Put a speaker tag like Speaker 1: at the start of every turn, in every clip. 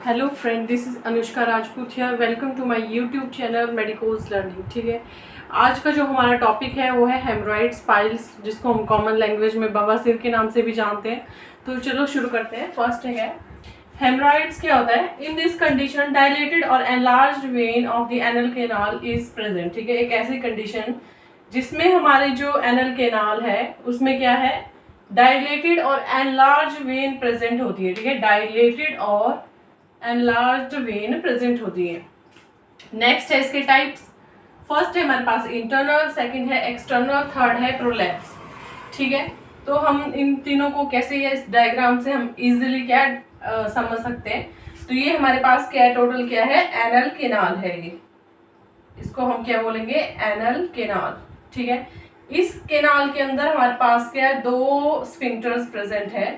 Speaker 1: Hello friend, this is Anushka Rajput here. Welcome to my YouTube channel medicos learning. ठीक है, आज का जो हमारा टॉपिक है वो है हेमरॉइड्स, पाइल्स, जिसको हम कॉमन लैंग्वेज में बवासीर के नाम से भी जानते हैं। तो चलो शुरू करते हैं। फर्स्ट है हेमरॉइड्स। क्या होता है? इन दिस कंडीशन डायलेटेड और enlarged when of the anal canal is present. ठीक है, एक ऐसी कंडीशन जिसमें हमारे जो एनल कैनाल है उसमें क्या है, डायलेटेड और एनलार्ज वेन प्रेजेंट होती है। ठीक है, डायलेटेड और एनलार्ज्ड वेन प्रेजेंट होती है। नेक्स्ट है इसके टाइप्स। फर्स्ट है हमारे पास इंटरनल, सेकंड है एक्सटर्नल, थर्ड है प्रोलैप्स। ठीक है, तो हम इन तीनों को कैसे, इस डायग्राम से हम इजीली क्या समझ सकते हैं। तो ये हमारे पास क्या है, टोटल क्या है, एनल केनाल है। ये इसको हम क्या बोलेंगे, एनल केनाल। ठीक है, इस केनाल के अंदर हमारे पास क्या है, दो स्फिंक्टर्स प्रेजेंट है।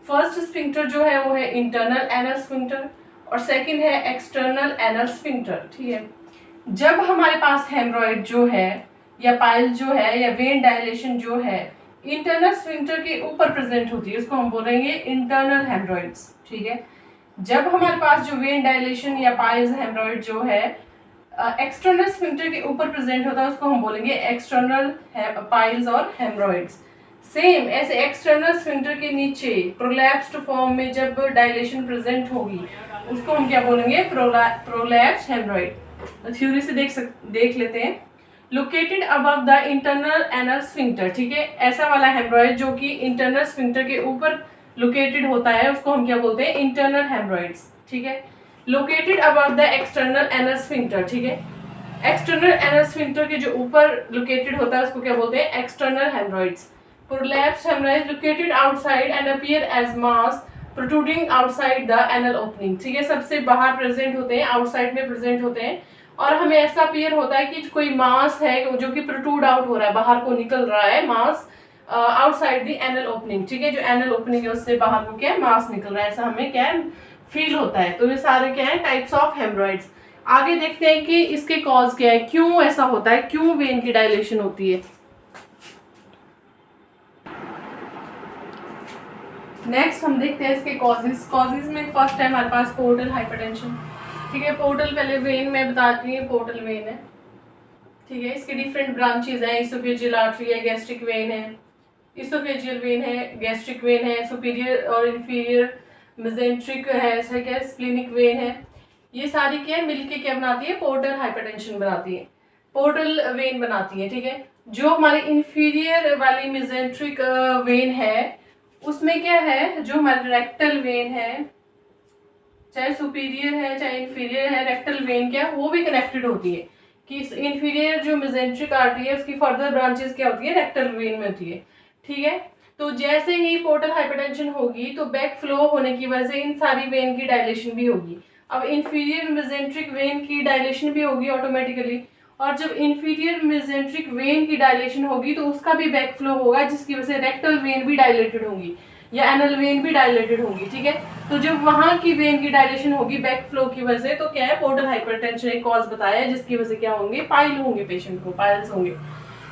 Speaker 1: फर्स्ट स्फिंक्टर जो है वो है इंटरनल एनल स्फिंक्टर और सेकंड है एक्सटर्नल एनल स्फिंक्टर। ठीक है, जब हमारे पास हेमरॉइड जो है या पाइल जो है या वेन डायलेशन जो है इंटरनल स्फिंक्टर के ऊपर प्रेजेंट होती है, उसको हम बोलेंगे इंटरनल हेमरॉइड्स। ठीक है, जब हमारे पास जो वेन डायलेशन या पाइल्स हेमरॉइड जो है एक्सटर्नल स्फिंक्टर के ऊपर प्रेजेंट होता है, उसको हम बोलेंगे एक्सटर्नल पाइल्स और हेमरॉइड्स। सेम ऐसे एक्सटर्नल स्फिंक्टर के नीचे प्रोलैप्स्ड फॉर्म में जब डायलेशन प्रेजेंट होगी उसको हम क्या बोलेंगे, प्रोलैप्स्ड हेमरॉइड। थ्योरी से देख लेते हैं। Located above the internal anal sphincter. ठीक है, ऐसा वाला हेमरॉइड जो कि इंटरनल स्फिंक्टर के ऊपर लोकेटेड होता है उसको हम क्या बोलते हैं, इंटरनल हेमरॉइड्स। ठीक है, located above the external anal sphincter. ठीक है, एक्सटर्नल एनल स्फिंक्टर के जो ऊपर लोकेटेड होता है उसको क्या बोलते हैं, external haemorrhoids. Prolapsed haemorrhoid located outside and appear as mass protruding outside the anal opening. ठीक है, सबसे बाहर प्रेजेंट होते हैं, आउटसाइड में प्रेजेंट होते हैं और हमें ऐसा अपीयर होता है कि कोई मास है जो कि प्रोट्रूड आउट हो रहा है, बाहर को निकल रहा है मास आउटसाइड द एनल ओपनिंग। ठीक है, जो एनल ओपनिंग है उससे बाहर को क्या है, मास निकल रहा है, ऐसा हमें क्या है, फील होता है। तो ये सारे क्या है, टाइप्स ऑफ हेमरॉइड्स। आगे देखते हैं कि इसके कॉज क्या है, क्यों ऐसा होता है, क्यों वेन की डायलेशन होती है। नेक्स्ट हम देखते हैं इसके कॉजेज। कॉजेज में फर्स्ट है हमारे पास पोर्टल हाइपरटेंशन। ठीक है, पोर्टल पहले वेन में बताती है, पोर्टल वेन है। ठीक है, इसके डिफरेंट ब्रांचेज हैं, इसोफेजियल आर्टरी है, गैस्ट्रिक वेन है, इसोफेजियल वेन है, गैस्ट्रिक वेन है, सुपीरियर और इंफीरियर मेसेंट्रिक है, ऐसा क्या, स्प्लेनिक वेन है। ये सारी क्या मिलके क्या बनाती है, पोर्टल हाइपरटेंशन बनाती है, पोर्टल वेन बनाती है। ठीक है, जो हमारी इंफीरियर वाली मेसेंट्रिक वेन है उसमें क्या है, जो हमारी रेक्टल वेन है, चाहे सुपीरियर है चाहे इंफीरियर है, रेक्टल वेन क्या वो भी कनेक्टेड होती है कि इंफीरियर जो मेसेंट्रिक आर्टरी है उसकी फर्दर ब्रांचेस क्या होती है, रेक्टल वेन में होती है। ठीक है, तो जैसे ही पोर्टल हाइपरटेंशन होगी तो बैक फ्लो होने की वजह से इन सारी वेन की डायलेशन भी होगी। अब इंफीरियर मेसेंट्रिक वेन की डायलेशन भी होगी ऑटोमेटिकली, और जब इंफीरियर मेसेंट्रिक वेन की डायलेशन होगी तो उसका भी बैक फ्लो होगा, जिसकी वजह से रेक्टल वेन भी डायलेटेड होगी या एनल वेन भी डायलेटेड होगी। ठीक है, तो जब वहां की वेन की डायलेशन होगी बैक फ्लो की वजह से, तो क्या है, पोर्टल हाइपरटेंशन एक कॉज बताया है, जिसकी वजह से क्या होंगे, पाइल होंगे, पेशेंट को पाइल्स होंगे।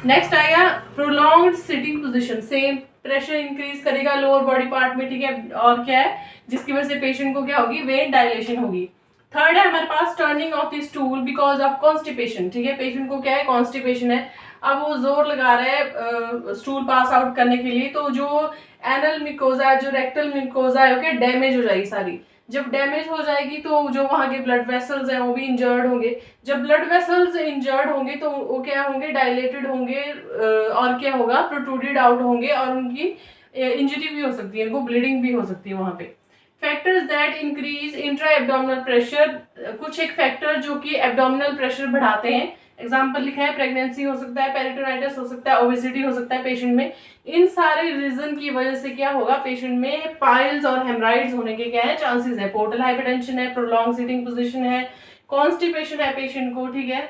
Speaker 1: नेक्स्ट आएगा prolonged sitting position. Same pressure increase करेगा लोअर बॉडी पार्ट में। ठीक है, और क्या है, जिसकी वजह से पेशेंट को क्या होगी, वेन डायलेशन होगी। थर्ड है हमारे पास turning off the stool because of constipation. ठीक है, पेशेंट को क्या है, कॉन्स्टिपेशन है, अब वो जोर लगा रहा है स्टूल पास आउट करने के लिए, तो जो एनल मिकोजा, जो रेक्टल मिकोजा है, ओके, डैमेज हो जाएगी सारी। जब डैमेज हो जाएगी तो जो वहाँ के ब्लड वेसल्स हैं वो भी इंजर्ड होंगे। जब ब्लड वेसल्स इंजर्ड होंगे तो वो क्या होंगे, डायलेटेड होंगे और क्या होगा, प्रोट्रूडेड आउट होंगे और उनकी इंजरी भी हो सकती है, उनको ब्लीडिंग भी हो सकती है वहाँ पे। Factors that increase intra abdominal pressure. कुछ एक फैक्टर जो कि एब्डोमिनल प्रेशर बढ़ाते हैं, एग्जाम्पल लिखा है, प्रेगनेंसी हो सकता है, पेरिटोनाइटिस हो सकता है, ओबेसिटी हो सकता है पेशेंट में। इन सारे रीजन की वजह से क्या होगा, पेशेंट में पाइल्स और हेमराइड्स होने के क्या है, चांसेस है। पोर्टल हाइपरटेंशन है, प्रोलॉन्ग सिटिंग पोजीशन है, कॉन्स्टिपेशन है पेशेंट को। ठीक है,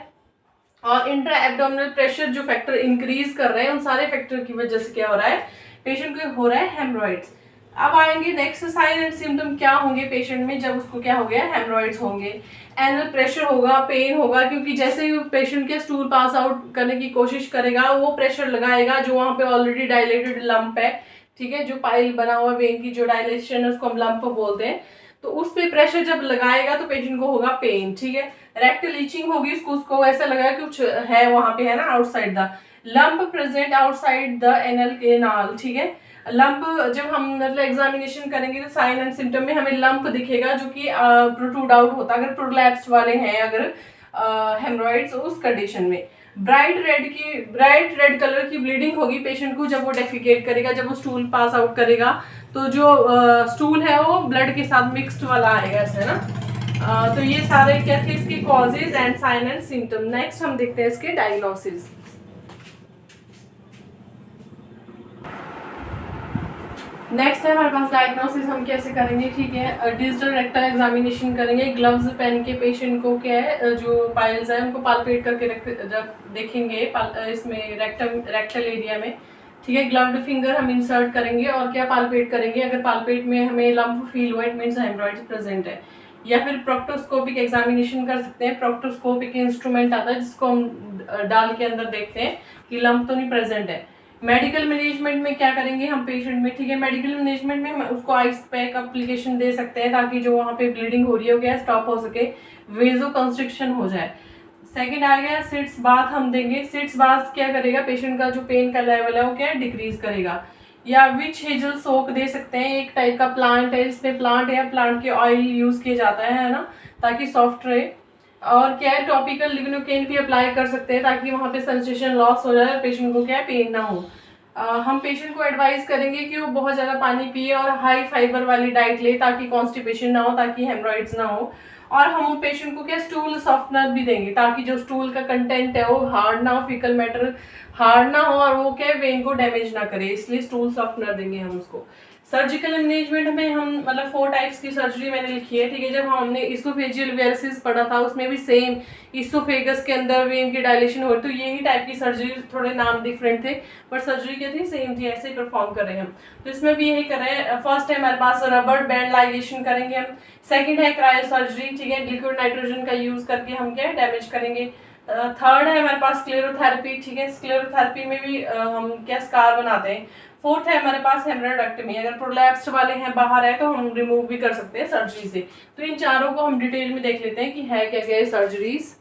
Speaker 1: और इंट्रा एब्डोमिनल प्रेशर जो फैक्टर इंक्रीज कर रहे हैं, उन सारे फैक्टर की वजह से क्या हो रहा है, पेशेंट को हो रहा है हेमरॉइड्स। अब आएंगे नेक्स्ट साइन एंड सिम्टम क्या होंगे पेशेंट में जब उसको क्या हो गया, हेमरॉइड्स होंगे। एनल प्रेशर होगा, पेन होगा, क्योंकि जैसे ही पेशेंट के स्टूल पास आउट करने की कोशिश करेगा वो प्रेशर लगाएगा जो वहाँ पे ऑलरेडी डायलेटेड लंप है। ठीक है, जो पाइल बना हुआ वेन की जो डायलेशन है उसको हम लंप बोलते हैं। तो उस पे प्रेशर जब लगाएगा तो पेशेंट को होगा पेन, ठीक है। रेक्टल ईचिंग होगी, उसको ऐसा लगेगा कि कुछ है वहां पे, है ना, outside the lump present outside the anal canal, ठीक है। लंप जब हम मतलब एग्जामिनेशन करेंगे तो साइन एंड सिम्टम में हमें लंप दिखेगा जो कि प्रोट्रूड आउट होता है अगर प्रोलैप्स वाले हैं, अगर हेमरॉइड्स उस कंडीशन में। ब्राइट रेड कलर की ब्लीडिंग होगी पेशेंट को जब वो डेफिकेट करेगा, जब वो स्टूल पास आउट करेगा तो जो स्टूल है वो ब्लड के साथ मिक्स्ड वाला आएगा, ऐसे ना। तो ये सारे क्या थे इसके causes and sign and symptom. Next हम देखते हैं इसके डायग्नोसिस। नेक्स्ट है हमारे पास डायग्नोसिस, हम कैसे करेंगे, ठीक है। डिजिटल रेक्टल एग्जामिनेशन करेंगे, ग्लव्स पहन के पेशेंट को क्या है जो पाइल्स है उनको पालपेट करके देखेंगे इसमें रेक्टल एरिया में, ठीक है। ग्लव्ड फिंगर हम इंसर्ट करेंगे और क्या पालपेट करेंगे, अगर पालपेट में हमें लंप फील हुआ इट मीन्स हेमरॉइड्स प्रेजेंट है। या फिर प्रोक्टोस्कोपिक एग्जामिनेशन कर सकते हैं, प्रोक्टोस्कोपिक इंस्ट्रूमेंट आता है जिसको हम डाल के अंदर देखते हैं कि लंप तो नहीं प्रेजेंट है। मेडिकल मैनेजमेंट में क्या करेंगे हम पेशेंट में, ठीक है। मेडिकल मैनेजमेंट में हम उसको आइस पैक एप्लीकेशन दे सकते हैं ताकि जो वहाँ पे ब्लीडिंग हो रही है वो क्या स्टॉप हो सके, वेजो कंस्ट्रिक्शन हो जाए। सेकंड आ गया सिट्स बाथ हम देंगे। सिट्स बाथ क्या करेगा, पेशेंट का जो पेन का लेवल है वो क्या डिक्रीज करेगा। या विच हेजल सोक दे सकते हैं, एक टाइप का प्लांट है जिसमें प्लांट है, प्लांट के ऑयल यूज किया जाता है ना, ताकि सॉफ्ट रहे। और क्या है टॉपिकल लिग्नोकेन भी अप्लाई कर सकते हैं ताकि वहाँ पे सेंसेशन लॉस हो जाए, पेशेंट को क्या है पेन ना हो। हम पेशेंट को एडवाइस करेंगे कि वो बहुत ज़्यादा पानी पिए और हाई फाइबर वाली डाइट ले ताकि कॉन्स्टिपेशन ना हो, ताकि हेमरॉइड्स ना हो। और हम पेशेंट को क्या स्टूल सॉफ्टनर भी देंगे ताकि जो स्टूल का कंटेंट है वो हार्ड ना हो, फीकल मैटर हार्ड ना हो और वो क्या वेन को डैमेज ना करे, इसलिए स्टूल सॉफ्टनर देंगे हम उसको। सर्जिकल मैनेजमेंट में हम मतलब 4 टाइप्स की सर्जरी मैंने लिखी है, ठीक है। जब हमने इसोफेजियल वेरिसिस पढ़ा था उसमें भी सेम इसोफेगस के अंदर वेन की डायलेशन हो रही, तो यही टाइप की सर्जरी, थोड़े नाम डिफरेंट थे बट सर्जरी क्या थी सेम थी, ऐसे ही परफॉर्म कर रहे हैं हम। तो इसमें भी यही कर रहे हैं। फर्स्ट है हमारे पास रबर बैंड लाइगेशन करेंगे हम। सेकेंड है क्रायो सर्जरी, ठीक है, लिक्विड नाइट्रोजन का यूज करके हम क्या डैमेज करेंगे। थर्ड है हमारे पास स्क्लेरोथेरेपी, ठीक है, स्क्लेरोथेरेपी में भी हम क्या स्कार बनाते हैं। फोर्थ है हमारे पास हेमरोइडेक्टमी, अगर प्रोलैप्स्ड वाले हैं बाहर है तो हम रिमूव भी कर सकते हैं सर्जरी से। तो इन चारों को हम डिटेल में देख लेते हैं कि है क्या क्या सर्जरीज।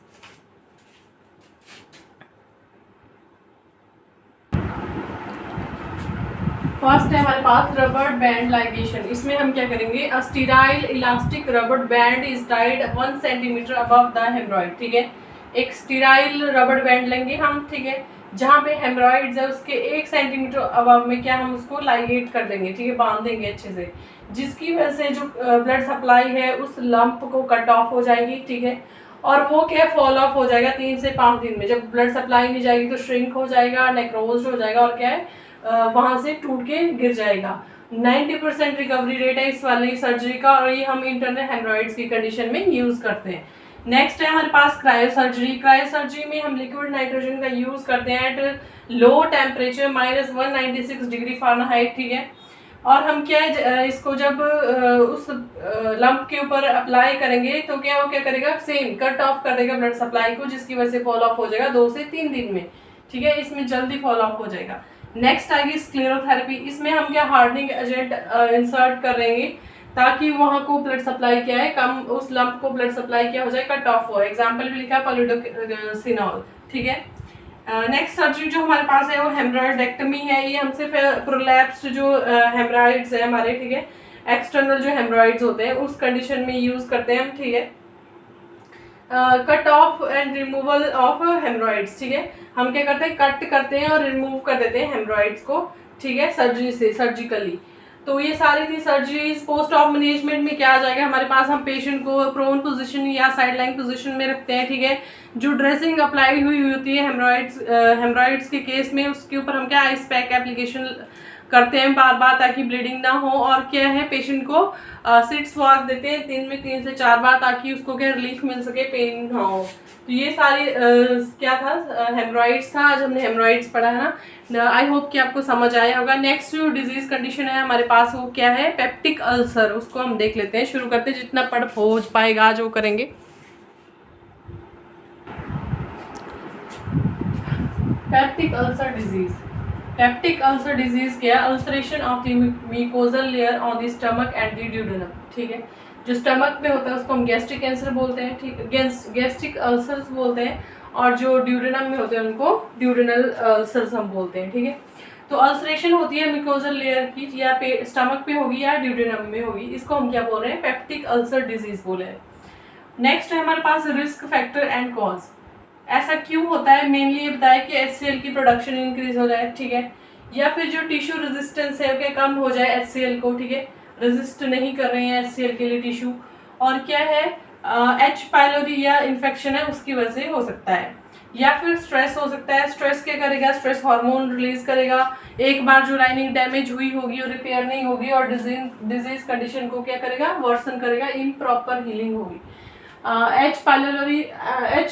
Speaker 1: फर्स्ट है हमारे पास रबर बैंड लाइगेशन। इसमें हम क्या करेंगे, a sterile elastic rubber band is tied 1 centimetre above the haemorrhoid, ठीक है। एक स्टीराइल रबर बैंड लेंगे हम, ठीक है, जहाँ पे हेमरॉइड्स है उसके 1 सेंटीमीटर अबव में क्या हम उसको लाइगेट कर देंगे, ठीक है, बांध देंगे अच्छे से, जिसकी वजह से जो ब्लड सप्लाई है उस लंप को कट ऑफ हो जाएगी, ठीक है। और वो क्या फॉल ऑफ हो जाएगा 3 से 5 दिन में। जब ब्लड सप्लाई नहीं जाएगी तो श्रिंक हो जाएगा, नेक्रोज हो जाएगा और क्या है वहां से टूट के गिर जाएगा। 90% रिकवरी रेट है इस वाली सर्जरी का और ये हम इंटरनल हेमरॉइड्स की कंडीशन में यूज करते हैं। नेक्स्ट है हमारे पास क्रायो सर्जरी। क्रायो सर्जरी में हम लिक्विड नाइट्रोजन का यूज करते हैं at low temperature -196 degree Fahrenheit, ठीक है। और हम क्या है इसको जब उस लंप के ऊपर अप्लाई करेंगे तो क्या वो क्या करेगा, सेम कट ऑफ कर देगा ब्लड सप्लाई को, जिसकी वजह से फॉल ऑफ हो जाएगा 2 से 3 दिन में, ठीक है, इसमें जल्दी फॉल ऑफ हो जाएगा। नेक्स्ट आएगी स्क्लेरोथेरेपी। इसमें हम क्या हार्डनिंग एजेंट इंसर्ट करेंगे ताकि वहां को ब्लड सप्लाई क्या है कम, उस लंप को ब्लड सप्लाई क्या हो जाए कट ऑफ हो। एग्जाम्पल भी लिखा पॉलीडोसिनॉल, ठीक है। नेक्स्ट सर्जरी जो हमारे पास है वो हेमरॉइडेक्टमी है। ये हम सिर्फ प्रोलैप्स्ड जो हेमरॉइड्स है हमारे, ठीक है, एक्सटर्नल जो हेमरॉइड्स होते हैं उस कंडीशन में यूज करते हैं हम, ठीक है। Cut off and removal of haemorrhoids, ठीक है, हम क्या करते हैं कट करते हैं और रिमूव कर देते हैं हेमरॉइड्स को, ठीक है, सर्जरी से, सर्जिकली। तो ये सारी थी सर्जरीज। पोस्ट ऑफ मैनेजमेंट में क्या आ जाएगा हमारे पास, हम पेशेंट को प्रोन पोजीशन या साइडलाइन पोजीशन में रखते हैं, ठीक है। जो ड्रेसिंग अप्लाई हुई होती है हेमरॉइड्स के केस में उसके ऊपर हम क्या आइस पैक एप्लीकेशन करते हैं बार बार ताकि ब्लीडिंग ना हो। और क्या है पेशेंट को सिट्स वॉक देते हैं दिन में 3 से 4 बार ताकि उसको क्या रिलीफ मिल सके, पेन ना हो। तो ये सारी क्या था हेमरॉइड्स था, आज हमने हेमरॉइड्स पढ़ा है ना। आई होप कि आपको समझ आया होगा। नेक्स्ट जो डिजीज कंडीशन है हमारे पास वो क्या है, पेप्टिक अल्सर, उसको हम देख लेते हैं। शुरू करते हैं, जितना पढ़ हो पाएगा आज वो करेंगे। Peptic ulcer disease. Peptic ulcer disease क्या है, ulceration of the mucosal layer on the stomach and the duodenum, ठीक है। जो स्टमक में होता है उसको हम गैस्ट्रिक कैंसर बोलते हैं, ठीक, गैस्ट्रिक अल्सर्स बोलते हैं, और जो ड्यूडेनम में होते हैं उनको ड्यूडेनल अल्सर्स हम बोलते हैं, ठीक है। तो अल्सरेशन होती है म्यूकोजल लेयर की, या स्टमक पे होगी या ड्यूडेनम में होगी, इसको हम क्या बोल रहे हैं, पेप्टिक अल्सर डिजीज बोले हैं। नेक्स्ट है हमारे पास रिस्क फैक्टर एंड कॉज। ऐसा क्यों होता है, मेनली ये बताया कि HCl की प्रोडक्शन इंक्रीज हो जाए, ठीक है, या फिर जो टिश्यू रेजिस्टेंस है वो कम हो जाए HCl को, ठीक है, रेजिस्ट नहीं कर रहे हैं HCl के लिए टिश्यू, और क्या है H पाइलोरी या इन्फेक्शन है उसकी वजह से हो सकता है, या फिर स्ट्रेस हो सकता है। स्ट्रेस क्या करेगा, स्ट्रेस हार्मोन रिलीज करेगा, एक बार जो लाइनिंग डैमेज हुई होगी और रिपेयर नहीं होगी और डिजीज कंडीशन को क्या करेगा, वर्सन करेगा, इम्प्रॉपर हीलिंग होगी। एच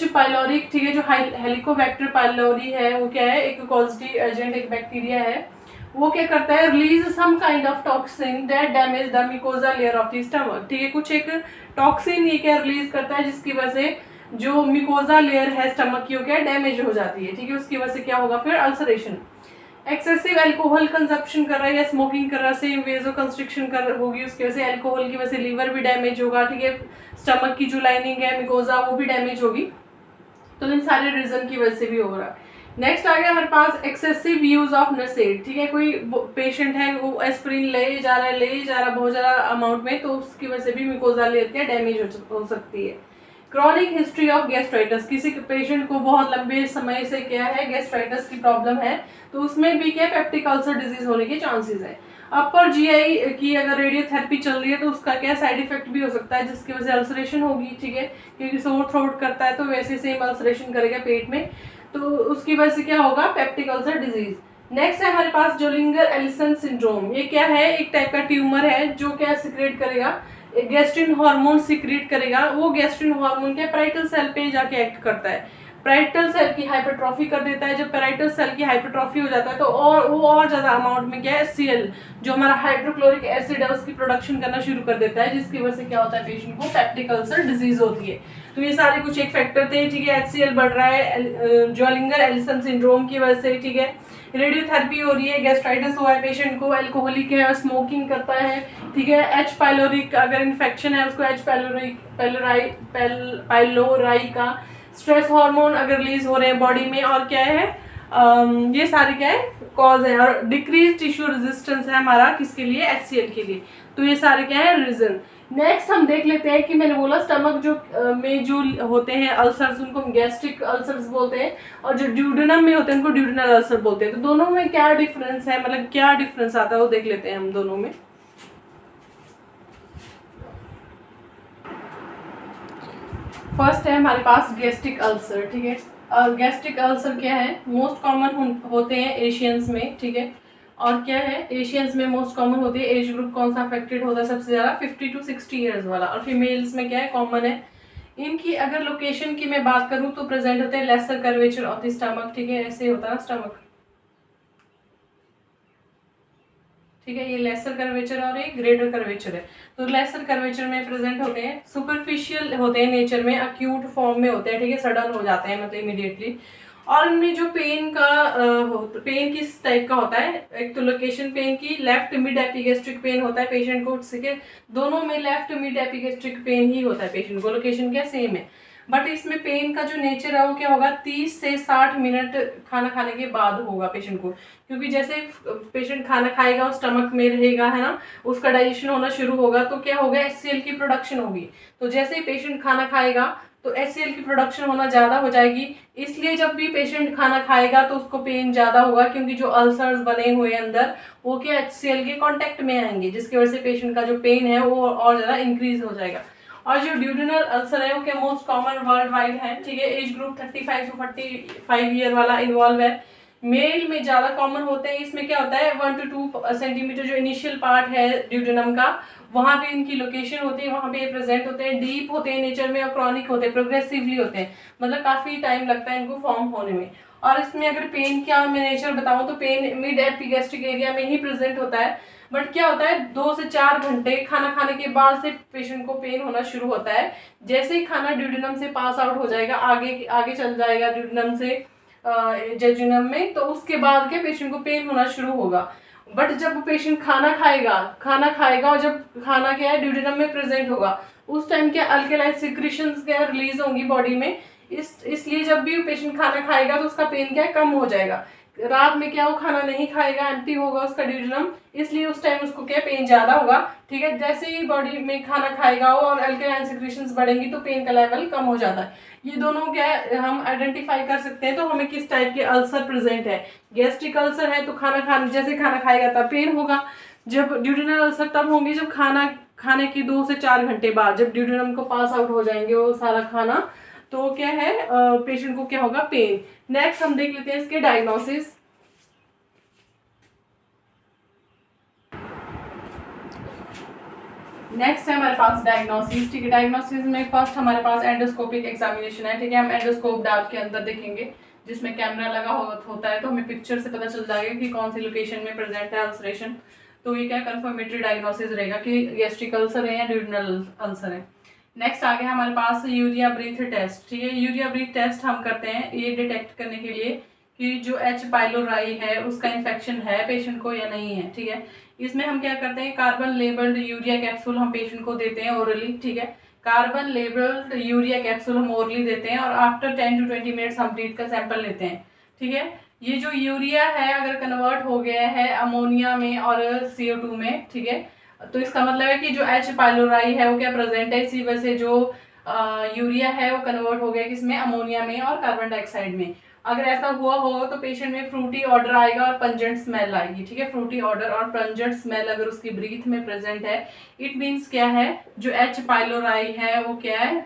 Speaker 1: पाइलोरिक, ठीक है, जो हेलिकोबैक्टर पाइलोरी है वो क्या है, एक कॉजेटिव एजेंट, एक बैक्टीरिया है, वो क्या करता है, release some kind of toxin that damage the mucosa layer of the stomach, ठीक है, कुछ एक टॉक्सिन ये क्या रिलीज करता है जिसकी वजह से जो म्यूकोजा लेयर है स्टमक की वो क्या डैमेज हो जाती है, ठीक है, उसकी वजह से क्या होगा फिर अल्सरेशन। एक्सेसिव अल्कोहल कंजप्शन कर रहा है या स्मोकिंग कर रहा है, सेम वेजो कंस्ट्रिक्शन कर होगी, उसकी वजह से अल्कोहल की वजह से लीवर भी डैमेज होगा, ठीक है, स्टमक की जो लाइनिंग है म्यूकोजा वो भी डैमेज होगी, तो इन सारे रीजन की वजह से भी हो रहा है। नेक्स्ट आ गया हमारे पास एक्सेसिव यूज ऑफ नसेड, ठीक है, कोई पेशेंट है वो एस्प्रिन ले जा रहा है बहुत ज़्यादा अमाउंट में, तो उसकी वजह से भी म्यूकोजा लेयर क्या डैमेज हो सकती है। क्रॉनिक हिस्ट्री ऑफ गैस्ट्राइटिस, किसी पेशेंट को बहुत लंबे समय से क्या है गैस्ट्राइटिस की प्रॉब्लम है, तो उसमें भी क्या पेप्टिक अल्सर डिजीज होने के चांसेस है। अपर जीआई की अगर रेडियोथेरेपी चल रही है तो उसका क्या साइड इफेक्ट भी हो सकता है जिसकी वजह से अल्सरेशन होगी, ठीक है, क्योंकि सोर थ्रोट करता है तो वैसे सेम अल्सरेशन करेगा पेट में, तो उसकी वजह से क्या होगा, पेप्टिक अल्सर डिजीज। नेक्स्ट है हमारे पास जोलिंगर एलिसन सिंड्रोम, ये क्या है, एक टाइप का ट्यूमर है जो क्या सिक्रेट करेगा, गैस्ट्रिन हार्मोन सिक्रेट करेगा, वो गैस्ट्रिन हार्मोन क्या पैराइटल सेल पे जाके एक्ट करता है, पैराइटल सेल की हाइपरट्रॉफी कर देता है। जब पैराइटल सेल की हाइपरट्रॉफी हो जाता है तो और ज्यादा अमाउंट में क्या है HCl जो हमारा हाइड्रोक्लोरिक एसिड है उसकी प्रोडक्शन करना शुरू कर देता है, जिसकी वजह से क्या होता है, पेशेंट को पेप्टिक अल्सर डिजीज होती है। तो ये सारे कुछ एक फैक्टर थे, ठीक है, HCl बढ़ रहा है जोलिंगर एलिसन सिंड्रोम की वजह से, ठीक है, रेडियोथेरेपी हो रही है, गैस्ट्राइटिस हुआ है पेशेंट को, अल्कोहलिक है और स्मोकिंग करता है, ठीक है, H पाइलोरिक अगर इन्फेक्शन है उसको H पाइलोराई का, स्ट्रेस हार्मोन अगर रिलीज हो रहे हैं बॉडी में, और क्या है ये सारे क्या है कॉज है, और डिक्रीज टिश्यू रेजिस्टेंस है हमारा किसके लिए, HCl के लिए, तो ये सारे क्या है रीजन। नेक्स्ट हम देख लेते हैं कि मैंने बोला स्टमक जो में जो होते हैं अल्सर्स उनको हम गैस्ट्रिक अल्सर्स बोलते हैं, और जो ड्यूडेनम में होते हैं उनको ड्यूडेनल अल्सर बोलते हैं। तो दोनों में क्या डिफरेंस है, मतलब क्या डिफरेंस आता है वो देख लेते हैं हम दोनों में। फर्स्ट है हमारे पास गैस्ट्रिक अल्सर, ठीक है, गैस्ट्रिक अल्सर क्या है, मोस्ट कॉमन होते हैं एशियंस में, ठीक है, और क्या है एशियंस में मोस्ट कॉमन होती है। एज ग्रुप कौन सा अफेक्टेड होता है सबसे ज़्यादा, 50 to 60 ईयर्स वाला, और फीमेल्स में क्या है कॉमन है। इनकी अगर लोकेशन की मैं बात करूँ तो प्रेजेंट होते हैं lesser curvature of the stomach, ठीक है, ऐसे होता है स्टमक, ठीक है, ये लेसर कर्वेचर और एक ग्रेटर कर्वेचर है। तो लेसर कर्वेचर में प्रेजेंट होते हैं, सुपरफिशियल होते हैं नेचर में, अक्यूट फॉर्म में होते हैं, ठीक है, सडन हो जाते हैं मतलब इमीडिएटली, और इनमें जो पेन किस टाइप का होता है, एक तो लोकेशन पेन की लेफ्ट मिड एपिगेस्ट्रिक पेन होता है पेशेंट को, ठीक है, दोनों में लेफ्ट मिड एपिगेस्ट्रिक पेन ही होता है पेशेंट को, लोकेशन क्या सेम है, बट इसमें पेन का जो नेचर है वो क्या होगा, 30 से 60 मिनट खाना खाने के बाद होगा पेशेंट को, क्योंकि जैसे पेशेंट खाना खाएगा और स्टमक में रहेगा है ना, उसका डाइजेशन होना शुरू होगा तो क्या होगा, HCl की प्रोडक्शन होगी, तो जैसे ही पेशेंट खाना खाएगा तो HCl की प्रोडक्शन होना ज़्यादा हो जाएगी, इसलिए जब भी पेशेंट खाना खाएगा तो उसको पेन ज़्यादा होगा, क्योंकि जो अल्सर्स बने हुए अंदर वो क्या HCl के कांटेक्ट में आएंगे, जिसकी वजह से पेशेंट का जो पेन है वो और ज़्यादा इंक्रीज हो जाएगा। और जो ड्यूडेनल अल्सर है वो क्या मोस्ट कॉमन वर्ल्ड वाइड है, ठीक है, एज ग्रुप 35 to 45 ईयर वाला इन्वॉल्व है, मेल में ज़्यादा कॉमन होते हैं। इसमें क्या होता है 1 to 2 सेंटीमीटर जो इनिशियल पार्ट है ड्यूडेनम का, वहाँ पे इनकी लोकेशन होती है, वहाँ पे प्रेजेंट होते हैं, डीप होते हैं नेचर में, और क्रॉनिक होते हैं, प्रोग्रेसिवली होते हैं, मतलब काफ़ी टाइम लगता है इनको फॉर्म होने में। और इसमें अगर पेन क्या मैं नेचर बताऊँ तो पेन मिड एपिगैस्ट्रिक एरिया में ही प्रेजेंट होता है, बट क्या होता है 2 से 4 घंटे खाना खाने के बाद से पेशेंट को पेन होना शुरू होता है, जैसे ही खाना ड्यूडेनम से पास आउट हो जाएगा आगे आगे चल जाएगा ड्यूडेनम से जेजुनम में, तो उसके बाद के पेशेंट को पेन होना शुरू होगा। बट जब पेशेंट खाना खाएगा और जब खाना क्या है ड्यूडेनम में प्रेजेंट होगा, उस टाइम क्या अल्कलाइन सिक्रीशंस क्या रिलीज होंगी बॉडी में। इसलिए जब भी पेशेंट खाना खाएगा तो उसका पेन क्या है कम हो जाएगा। रात में क्या वो खाना नहीं खाएगा, एम्प्टी होगा उसका ड्यूडेनम, इसलिए उस टाइम उसको क्या पेन ज्यादा होगा। ठीक है, जैसे ही बॉडी में खाना खाएगा वो और अल्कलाइन सिक्रीशंस बढ़ेंगी तो पेन का लेवल कम हो जाता है। ये दोनों क्या है हम आइडेंटिफाई कर सकते हैं तो हमें किस टाइप के अल्सर प्रेजेंट है। गैस्ट्रिक अल्सर है तो जैसे खाना खाएगा तब पेन होगा। जब ड्यूडेनल अल्सर तब होंगे जब खाना खाने के 2 से 4 घंटे बाद, जब ड्यूडेनम को पास आउट हो जाएंगे वो सारा खाना, तो क्या है पेशेंट को क्या होगा पेन। नेक्स्ट हम देख लेते हैं इसके डायग्नोसिस। नेक्स्ट है हमारे पास डायग्नोसिस। ठीक है, डायग्नोसिस में फर्स्ट हमारे पास एंडोस्कोपिक एग्जामिनेशन है। ठीक है, हम एंडोस्कोप डाल के अंदर देखेंगे जिसमें कैमरा लगा होता है, तो हमें पिक्चर से पता चल जाएगा कि कौन सी लोकेशन में प्रेजेंट है अल्सरेशन। तो ये क्या कंफर्मेटरी डायग्नोसिस रहेगा कि गैस्ट्रिक अल्सर है या ड्यूडेनल अल्सर है। नेक्स्ट आ गया हमारे पास यूरिया ब्रीथ टेस्ट। ठीक है, यूरिया ब्रीथ टेस्ट हम करते हैं ये डिटेक्ट करने के लिए कि जो एच पाइलोराई है उसका इन्फेक्शन है पेशेंट को या नहीं है। ठीक है, इसमें हम क्या करते हैं कार्बन लेबल्ड यूरिया कैप्सूल हम पेशेंट को देते हैं ओरली। ठीक है, कार्बन लेबल्ड यूरिया कैप्सूल हम ओरली देते हैं और आफ्टर 10 to 20 मिनट्स हम ब्रीथ का सैंपल लेते हैं। ठीक है, ये जो यूरिया है अगर कन्वर्ट हो गया है अमोनिया में और CO2 में, ठीक है, तो इसका मतलब है कि जो एच पाइलोराई है वो क्या प्रेजेंट है, इसी वजह से जो यूरिया है वो कन्वर्ट हो गया किसमें अमोनिया में और कार्बन डाइऑक्साइड में। अगर ऐसा हुआ होगा तो पेशेंट में फ्रूटी ऑर्डर आएगा और पंजेंट स्मेल आएगी। ठीक है, फ्रूटी ऑर्डर और पंजेंट स्मेल अगर उसकी ब्रीथ में प्रेजेंट है, इट मीन्स क्या है जो एच पाइलोराई है वो क्या है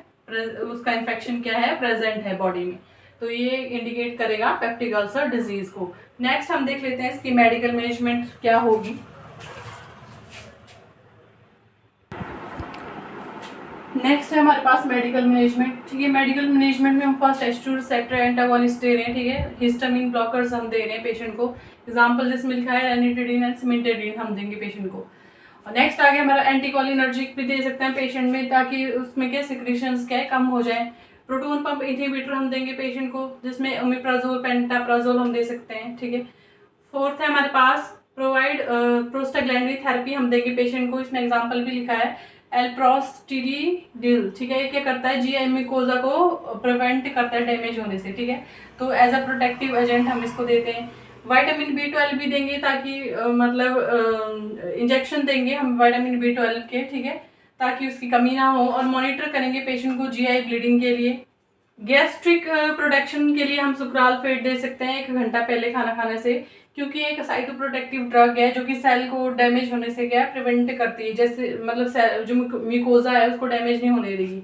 Speaker 1: उसका इन्फेक्शन क्या है प्रेजेंट है बॉडी में। तो ये इंडिकेट करेगा पेप्टिक अल्सर डिजीज को। नेक्स्ट हम देख लेते हैं इसकी मेडिकल मैनेजमेंट क्या होगी। नेक्स्ट है हमारे पास मेडिकल मैनेजमेंट। ठीक है, मेडिकल मैनेजमेंट में हम फर्स्ट H2 रिसेप्टर एंटागोनिस्ट दे रहे हैं। ठीक है, हिस्टामिन ब्लॉकर्स हम दे रहे हैं पेशेंट को। एग्जांपल जिसमें लिखा है रेनिटिडीन एंड सिमेंटेडिन हम देंगे पेशेंट को। और नेक्स्ट आ गया हमारा एंटीकोलिनर्जिक भी दे सकते हैं पेशेंट में ताकि उसमें क्या सिक्रीशंस क्या है कम हो जाए। प्रोटोन पंप इनहिबिटर हम देंगे पेशेंट को जिसमें ओमेप्राजोल पेंटाप्राजोल हम दे सकते हैं। ठीक है, फोर्थ है हमारे पास प्रोवाइड प्रोस्टाग्लैंडिन थेरेपी हम देंगे पेशेंट को। इसमें एग्जांपल भी लिखा है एल्प्रोस्टिडिल। ठीक है, ये क्या करता है जीआई म्यूकोजा को प्रिवेंट करता है डैमेज होने से। ठीक है, तो एज अ प्रोटेक्टिव एजेंट हम इसको देते हैं। विटामिन B12 भी देंगे ताकि मतलब इंजेक्शन देंगे हम विटामिन B12 के। ठीक है, ताकि उसकी कमी ना हो और मॉनिटर करेंगे पेशेंट को जीआई ब्लीडिंग के लिए। गैस्ट्रिक प्रोटेक्शन के लिए हम सुक्रालफेट दे सकते हैं 1 घंटा पहले खाना खाने से, क्योंकि एक साइटोप्रोटेक्टिव ड्रग है जो कि सेल को डैमेज होने से क्या प्रिवेंट करती है, जैसे मतलब जो म्यूकोजा है उसको डैमेज नहीं होने देगी।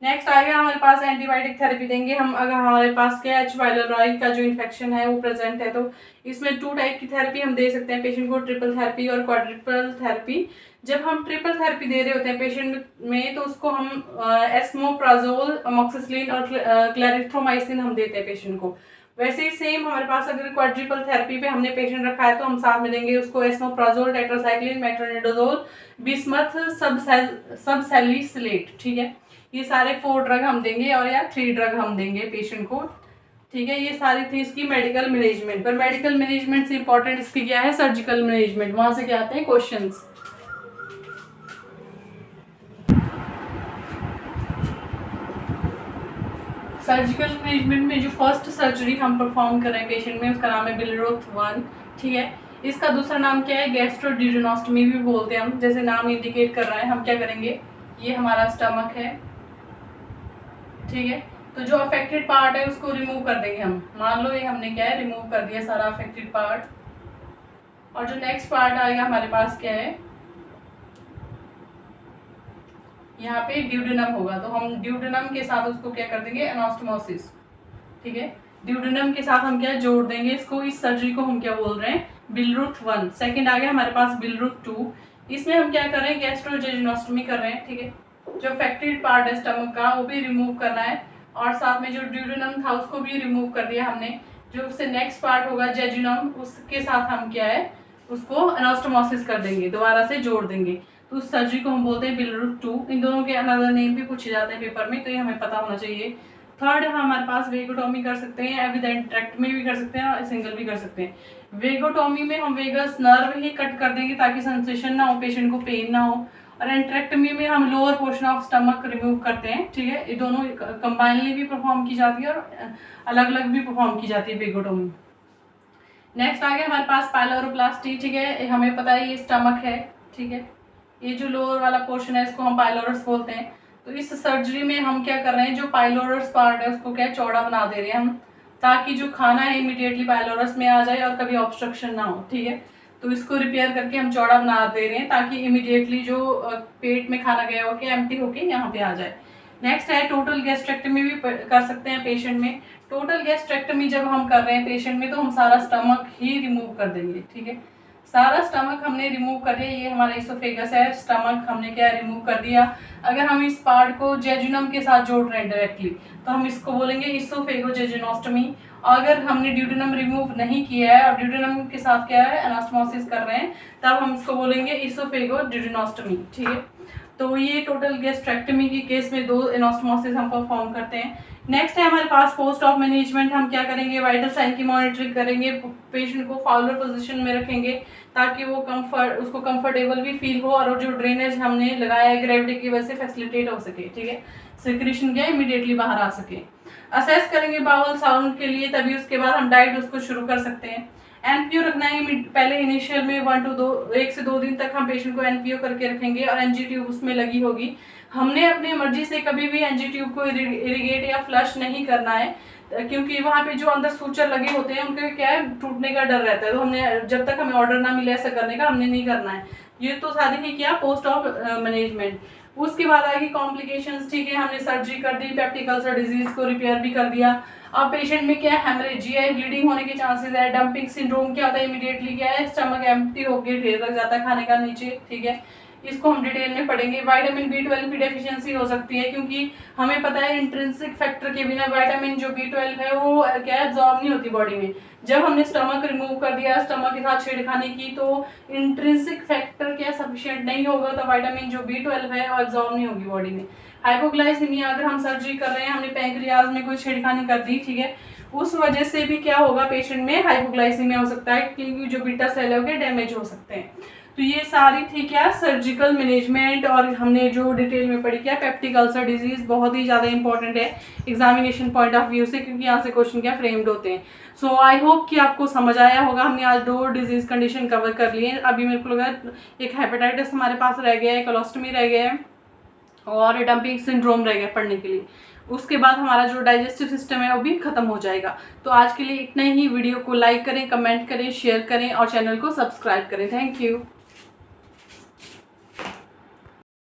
Speaker 1: नेक्स्ट आएगा हमारे पास एंटीबायोटिक थेरेपी देंगे हम अगर हमारे पास क्या एच पाइलोराई का जो इन्फेक्शन है वो प्रेजेंट है। तो इसमें 2 टाइप की थेरेपी हम दे सकते हैं पेशेंट को, ट्रिपल थेरेपी और क्वाड्रिपल थेरेपी। जब हम ट्रिपल थेरेपी दे रहे होते हैं पेशेंट में तो उसको हम एस्मोप्राजोल, अमोक्सिसिलिन और क्लैरिथ्रोमाइसिन हम देते हैं पेशेंट को। वैसे ही सेम हमारे पास अगर क्वाड्रिपल थेरेपी पे हमने पेशेंट रखा है तो हम साथ में देंगे उसको एस्मोप्राजोल, टेट्रासाइक्लिन, मेट्रोनिडाजोल, बिस्मथ, सबसैलिसिलेट। ठीक है, ये सारे 4 ड्रग हम देंगे और या 3 ड्रग हम देंगे पेशेंट को। ठीक है, ये सारी थी इसकी मेडिकल मैनेजमेंट। पर मेडिकल मैनेजमेंट से इंपॉर्टेंट इसकी क्या है सर्जिकल मैनेजमेंट, वहां से क्या आते हैं क्वेश्चंस। सर्जिकल मैनेजमेंट में जो फर्स्ट सर्जरी हम परफॉर्म कर रहे हैं पेशेंट में उसका नाम है बिलरूथ 1। ठीक है, इसका दूसरा नाम क्या है गैस्ट्रोड्यूडेनोस्टमी भी बोलते हैं हम, जैसे नाम इंडिकेट कर रहा है। हम क्या करेंगे, ये हमारा स्टमक है। ठीक है, तो जो अफेक्टेड पार्ट है उसको रिमूव कर देंगे हम। मान लो ये हमने क्या है रिमूव कर दिया सारा अफेक्टेड पार्ट। और जो नेक्स्ट पार्ट आएगा हमारे पास क्या है, यहाँ पे ड्यूडेनम होगा तो हम ड्यूडेनम के साथ उसको क्या कर देंगे एनास्टोमोसिस। ठीक है, ड्यूडेनम के साथ हम क्या जोड़ देंगे इसको। इस सर्जरी को हम क्या बोल रहे हैं बिलरूथ 1। सेकंड आ गया हमारे पास बिलरूथ 2। इसमें हम क्या कर रहे हैं गैस्ट्रोजेजुनोस्टमी कर रहे हैं। ठीक है, जो अफेक्टेड पार्ट है स्टमक का वो भी रिमूव करना है और साथ में जो ड्यूडेनम था उसको भी रिमूव कर दिया हमने। जो उससे नेक्स्ट पार्ट होगा जेजुनम, उसके साथ हम क्या है उसको एनास्टोमोसिस कर देंगे, दोबारा से जोड़ देंगे। तो उस सर्जरी को हम बोलते हैं बिलरूथ 2। इन दोनों के अनदर नेम भी पूछे जाते हैं पेपर में, तो ये हमें पता होना चाहिए। थर्ड हमारे पास वेगोटॉमी कर सकते हैं, विद एंट्रेक्टमी भी कर सकते हैं और सिंगल भी कर सकते हैं। वेगोटॉमी में हम वेगस नर्व ही कट कर देंगे ताकि सेंसेशन ना हो, पेशेंट को पेन ना हो, और एंट्रेक्टमी में हम lower portion of stomach remove करते हैं। ठीक है, ये दोनों कंबाइनली भी परफॉर्म की जाती है और अलग अलग भी परफॉर्म की जाती है वेगोटॉमी। नेक्स्ट आ गया हमारे पास पाइलोरोप्लास्टी। ठीक है, हमें पता है ये स्टमक है। ठीक है, ये जो लोअर वाला पोर्शन है इसको हम पाइलोरस बोलते हैं। तो इस सर्जरी में हम क्या कर रहे हैं, जो पाइलोरस पार्ट है उसको क्या चौड़ा बना दे रहे हैं हम, ताकि जो खाना है इमीडिएटली पाइलोरस में आ जाए और कभी ऑब्स्ट्रक्शन ना हो। ठीक है, तो इसको रिपेयर करके हम चौड़ा बना दे रहे हैं ताकि इमीडिएटली जो पेट में खाना गया होके एम्प्टी होके यहाँ पे आ जाए। नेक्स्ट है टोटल गैस्ट्रेक्टमी भी कर सकते हैं पेशेंट में। टोटल गैस्ट्रेक्टमी जब हम कर रहे हैं पेशेंट में तो हम सारा स्टमक ही रिमूव कर देंगे। ठीक है, सारा स्टमक हमने रिमूव कर दिया, ये हमारा इसोफेगस है, स्टमक हमने क्या रिमूव कर दिया। अगर हम इस पार्ट को जेजुनम के साथ जोड़ रहे हैं डायरेक्टली तो हम इसको बोलेंगे इसोफेगोजेजुनोस्टमी। अगर हमने ड्यूडेनम रिमूव नहीं किया है और ड्यूडेनम के साथ क्या है एनास्टोमोसिस कर रहे हैं तब हम इसको बोलेंगे इसोफेगोजेजुनोस्टमी। ठीक है, तो ये टोटल गैस्ट्रेक्टमी की केस में 2 एनास्टोमोसिस हम परफॉर्म करते हैं। नेक्स्ट है हमारे पास पोस्ट ऑफ मैनेजमेंट। हम क्या करेंगे, वाइटल साइन की मॉनिटरिंग करेंगे, पेशेंट को फाउलर पोजीशन में रखेंगे ताकि वो उसको कंफर्टेबल भी फील हो और जो ड्रेनेज हमने लगाया है ग्रेविटी की वजह से फैसिलिटेट हो सके। ठीक है, सिक्रेशन क्या इमीडिएटली बाहर आ सके। असेस करेंगे बाउल साउंड के लिए, तभी उसके बाद हम डाइट उसको शुरू कर सकते हैं। एनपीओ रखना है पहले इनिशियल में 1 से 2 दिन तक हम पेशेंट को एनपीओ करके रखेंगे और एनजी ट्यूब उसमें लगी होगी। हमने अपनी मर्जी से कभी भी एनजी ट्यूब को इरिगेट या फ्लश नहीं करना है क्योंकि वहाँ पे जो अंदर सूचर लगे होते हैं उनके क्या है टूटने का डर रहता है। तो हमने जब तक हमें ऑर्डर ना मिले ऐसा करने का हमने नहीं करना है। ये तो सारी ही किया पोस्ट ऑफ मैनेजमेंट। उसके बाद आएगी कॉम्प्लिकेशंस। ठीक है, हमने सर्जरी कर दी, पेप्टिक अल्सर डिजीज को रिपेयर भी कर दिया। अब पेशेंट में क्या है हेमरेज, जीआई ब्लीडिंग होने के चांसेस है। डंपिंग सिंड्रोम क्या होता है, इमीडिएटली क्या है स्टमक एम्प्टी होकर ढेर लग जाता है खाने का नीचे। ठीक है, इसको हम डिटेल में पढ़ेंगे। विटामिन B12 की डेफिशिएंसी हो सकती है क्योंकि हमें पता है इंट्रिंसिक फैक्टर के बिना विटामिन जो B12 है वो क्या एब्जॉर्ब नहीं होती बॉडी में। जब हमने स्टमक रिमूव कर दिया, स्टमक के साथ छेड़खानी की, तो इंट्रिंसिक फैक्टर क्या सफिशिएंट नहीं होगा तो विटामिन जो B12 है वो एब्जॉर्ब नहीं होगी बॉडी में। हाइपोग्लाइसीमिया, अगर हम सर्जरी कर रहे हैं, हमने पैंक्रियाज में कोई छेड़खानी कर दी, ठीक है, उस वजह से भी क्या होगा पेशेंट में हाइपोग्लाइसीमिया हो सकता है क्योंकि जो बीटा सेल है डैमेज हो सकते हैं। तो ये सारी थी क्या सर्जिकल मैनेजमेंट और हमने जो डिटेल में पढ़ी क्या पेप्टिक अल्सर डिजीज बहुत ही ज़्यादा इंपॉर्टेंट है एग्जामिनेशन पॉइंट ऑफ व्यू से क्योंकि यहाँ से क्वेश्चन क्या फ्रेम्ड होते हैं। सो आई होप कि आपको समझ आया होगा। हमने आज 2 डिजीज कंडीशन कवर कर लिए। अभी मेरे को लगा एक हेपेटाइटिस हमारे पास रह गया है, कोलोस्टमी रह गया है और डंपिंग सिंड्रोम रह गया पढ़ने के लिए। उसके बाद हमारा जो डाइजेस्टिव सिस्टम है वो भी खत्म हो जाएगा। तो आज के लिए इतना ही। वीडियो को लाइक करें, कमेंट करें, शेयर करें और चैनल को सब्सक्राइब करें। Thank you.